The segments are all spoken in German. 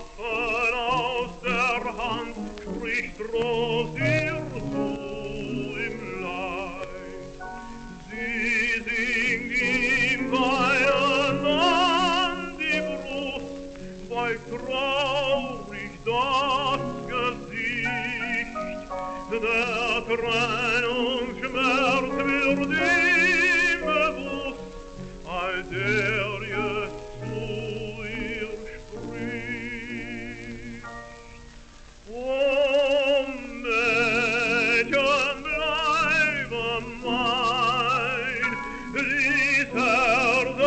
Waffen aus der Hand, spricht Rosir zu im Leid. Sie singt ihm weihend an die Brust, weil traurig das Gesicht, der Trennung Schmerz wird ihm bewusst, all der jetzt zu ihr spricht. O Mädchen, bleibe mein, dies Herz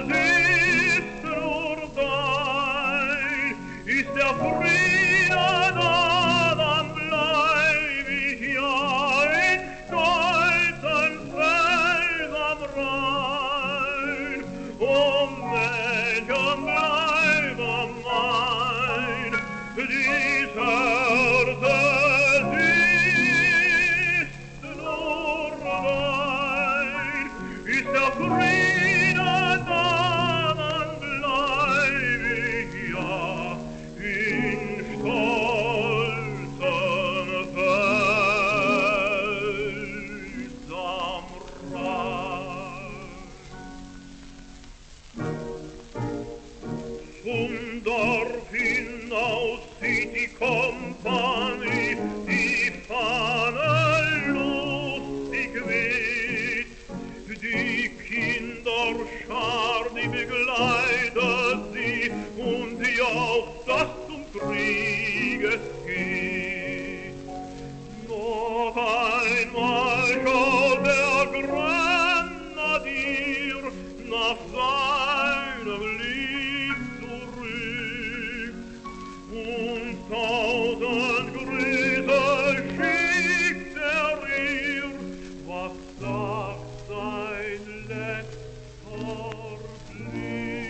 ist nur dein. Ist der Friede da, dann bleib ich ja in stolzen Fels am Rhein. O Mädchen, bleibe mein, dies Herz ist nur dein. Ist der Friede da, dann bleib ich ja in stolzen Fels am Rhein. Zum Dorf hinaus zieht die Kompanie, die Fahne lustig weht. Die Kinderschar, die begleitet sie und jaucht, dass zum Krieg es geht. Noch einmal schaut der Grenadier nach seinem Lieb zurück und 1000 Grüße schickt ihr. Was sagt sein letzter Blick?